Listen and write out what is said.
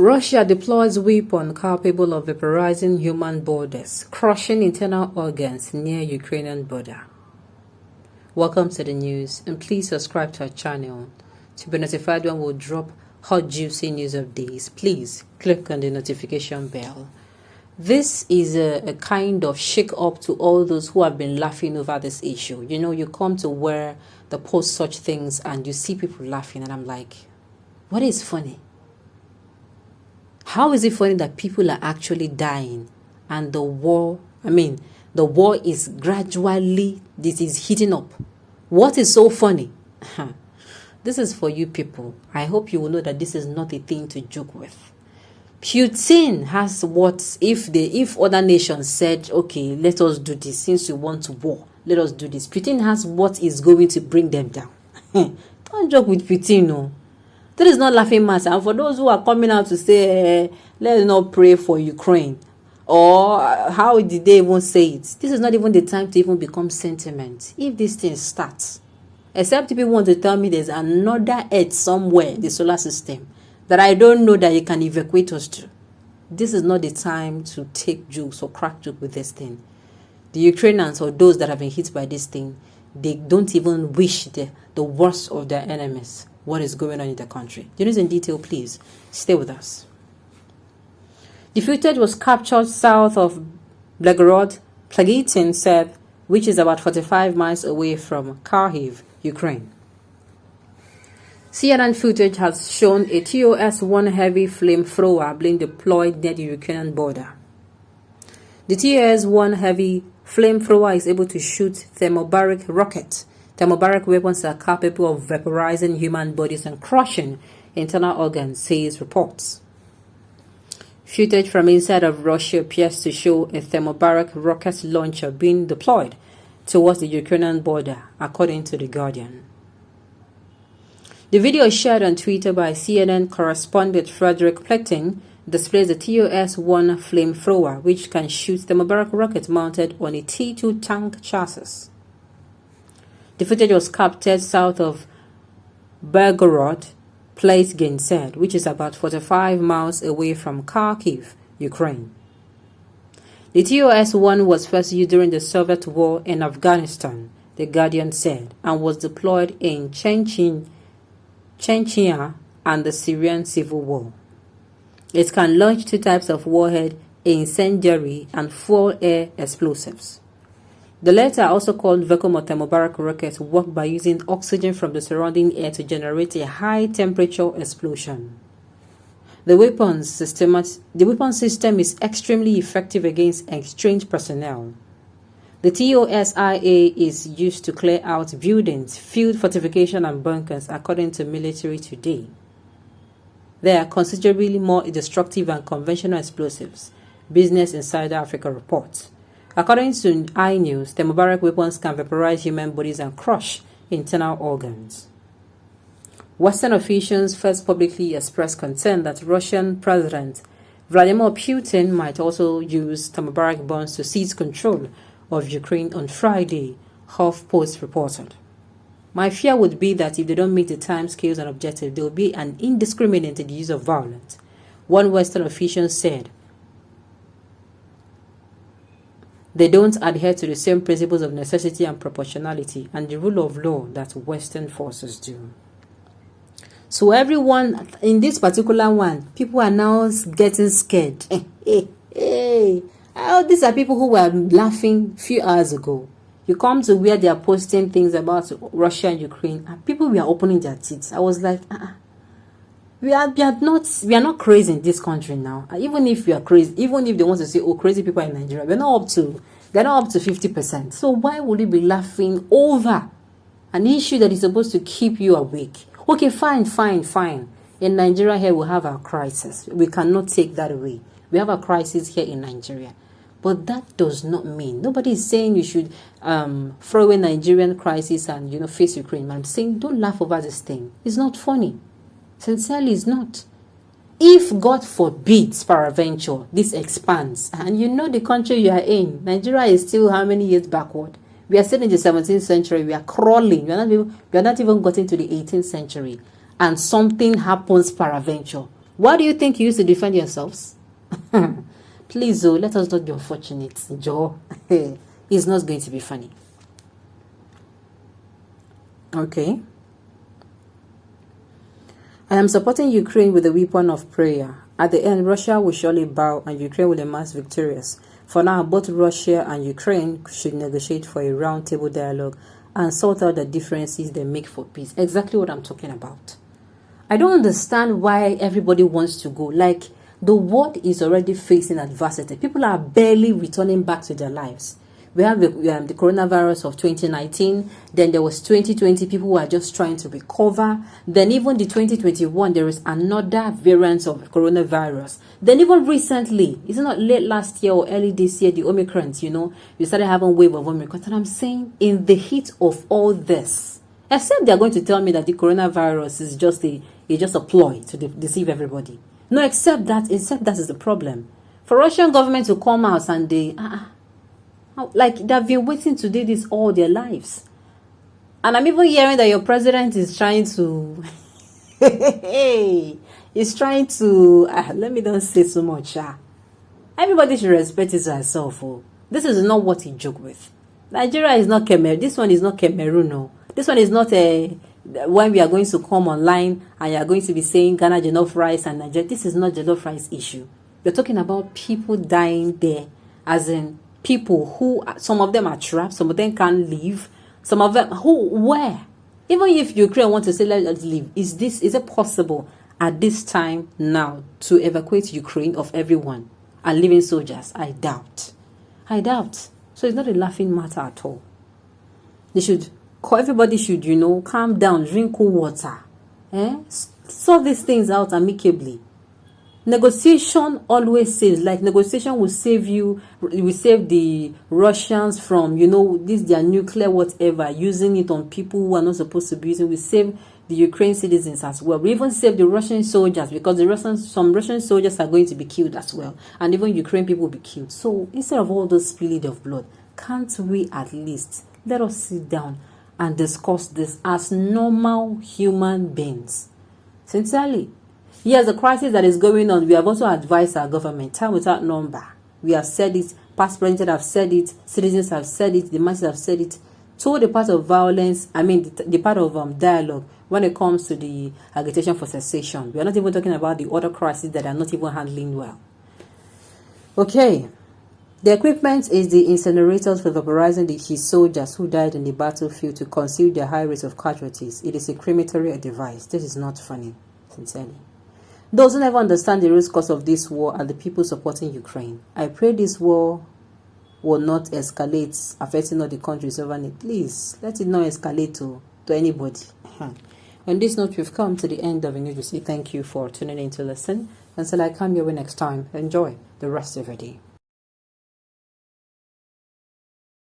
Russia deploys weapon capable of vaporizing human bodies, crushing internal organs near Ukrainian border. Welcome to the news, and please subscribe to our channel to be notified when we'll drop hot juicy news updates. Please click on the notification bell. This is a kind of shake up to all those who have been laughing over this issue. You know, you come to where the post such things and you see people laughing, and I'm like, what is funny? How is it funny that people are actually dying and the war is gradually, this is heating up? What is so funny? This is for you people. I hope you will know that this is not a thing to joke with. Putin has what, if other nations said, okay, let us do this, since you want to war, let us do this. Putin has what is going to bring them down. Don't joke with Putin, no. That is not laughing matter. And for those who are coming out to say, let's not pray for Ukraine, or how did they even say it? This is not even the time to even become sentiment. If this thing starts, except people want to tell me there's another Earth somewhere in the solar system that I don't know that you can evacuate us to. This is not the time to take jokes or crack jokes with this thing. The Ukrainians or those that have been hit by this thing, they don't even wish the worst of their enemies. What is going on in the country? The news in detail, please stay with us. The footage was captured south of Belgorod, Plagitin said, which is about 45 miles away from Kharkiv, Ukraine. CNN footage has shown a ТОС-1 heavy flamethrower being deployed near the Ukrainian border. The ТОС-1 heavy flamethrower is able to shoot thermobaric rockets. Thermobaric weapons are capable of vaporizing human bodies and crushing internal organs, says reports. Footage from inside of Russia appears to show a thermobaric rocket launcher being deployed towards the Ukrainian border, according to The Guardian. The video shared on Twitter by CNN correspondent Frederick Plecting displays the ТОС-1 flamethrower, which can shoot thermobaric rockets mounted on a T2 tank chassis. The footage was captured south of Belgorod, Plagitin said, which is about 45 miles away from Kharkiv, Ukraine. The ТОС-1 was first used during the Soviet war in Afghanistan, The Guardian said, and was deployed in Chechnya and the Syrian civil war. It can launch two types of warhead, incendiary and fuel-air explosives. The latter, also called vacuum or thermobaric rockets, work by using oxygen from the surrounding air to generate a high-temperature explosion. The weapon system is extremely effective against exchange personnel. The TOSIA is used to clear out buildings, field fortification and bunkers, according to Military Today. They are considerably more destructive than conventional explosives, Business Insider Africa reports. According to iNews, thermobaric weapons can vaporize human bodies and crush internal organs. Western officials first publicly expressed concern that Russian President Vladimir Putin might also use thermobaric bombs to seize control of Ukraine on Friday, HuffPost reported. My fear would be that if they don't meet the time scales and objectives, there will be an indiscriminate use of violence, one Western official said. They don't adhere to the same principles of necessity and proportionality and the rule of law that Western forces do. So everyone, in this particular one, people are now getting scared. These are people who were laughing a few hours ago. You come to where they are posting things about Russia and Ukraine, and people were opening their teeth. I was like, we are not crazy in this country now. Even if we are crazy, even if they want to say, oh, crazy people in Nigeria, they're not up to 50%. So why would you be laughing over an issue that is supposed to keep you awake? Okay, fine. In Nigeria here, we have our crisis. We cannot take that away. We have a crisis here in Nigeria. But that does not mean, nobody is saying you should throw away Nigerian crisis and, face Ukraine. But I'm saying don't laugh over this thing. It's not funny. Sincerely, it's not. If God forbids, peradventure, this expands, and the country you are in, Nigeria is still how many years backward? We are still in the 17th century. We are crawling. We are not even gotten to the 18th century. And something happens, peradventure. Why do you think you used to defend yourselves? Please, oh, let us not be unfortunate. Joe, it's not going to be funny. Okay. I am supporting Ukraine with the weapon of prayer. At the end, Russia will surely bow and Ukraine will emerge victorious. For now, both Russia and Ukraine should negotiate for a round-table dialogue and sort out the differences they make for peace. Exactly what I'm talking about. I don't understand why everybody wants to go. Like, the world is already facing adversity. People are barely returning back to their lives. We have the coronavirus of 2019. Then there was 2020. People who are just trying to recover. Then even the 2021, there is another variant of coronavirus. Then even recently, it's not late last year or early this year, the Omicrons, you started having wave of Omicron. And I'm saying, in the heat of all this, except they're going to tell me that the coronavirus is just a ploy to deceive everybody. No, except that is the problem. For Russian government to come out and like they've been waiting to do this all their lives. And I'm even hearing that your president is trying to let me not say so much. Everybody should respect his herself. This is not what he joke with. Nigeria is not Cameroon. This one is not Cameroon. No. This one is not when we are going to come online and you are going to be saying Ghana jollof rice and Nigeria. This is not jollof rice issue. We're talking about people dying there, as in people who, some of them are trapped, some of them can't leave, some of them where? Even if Ukraine wants to say let us leave, is it possible at this time now to evacuate Ukraine of everyone and living soldiers? I doubt. So it's not a laughing matter at all. Everybody should, calm down, drink cool water, sort these things out amicably. Negotiation always saves, like negotiation will save the Russians from, their nuclear whatever, using it on people who are not supposed to be using. We save the Ukraine citizens as well. We even save the Russian soldiers, because some Russian soldiers are going to be killed as well. And even Ukraine people will be killed. So instead of all those spilling of blood, can't we at least let us sit down and discuss this as normal human beings? Sincerely. Yes, the crisis that is going on, we have also advised our government, time without number. We have said it, past presidents have said it, citizens have said it, the masses have said it. So the part of violence, the part of dialogue, when it comes to the agitation for cessation, we are not even talking about the other crises that are not even handling well. Okay. The equipment is the incinerators for vaporizing his soldiers who died in the battlefield to conceal their high rates of casualties. It is a crematory device. This is not funny, sincerely. Those who never understand the root cause of this war are the people supporting Ukraine. I pray this war will not escalate, affecting all the countries over it. Please, let it not escalate to anybody. On this note, we've come to the end of the news. We say thank you for tuning in to listen. Until I come your way next time, enjoy the rest of your day.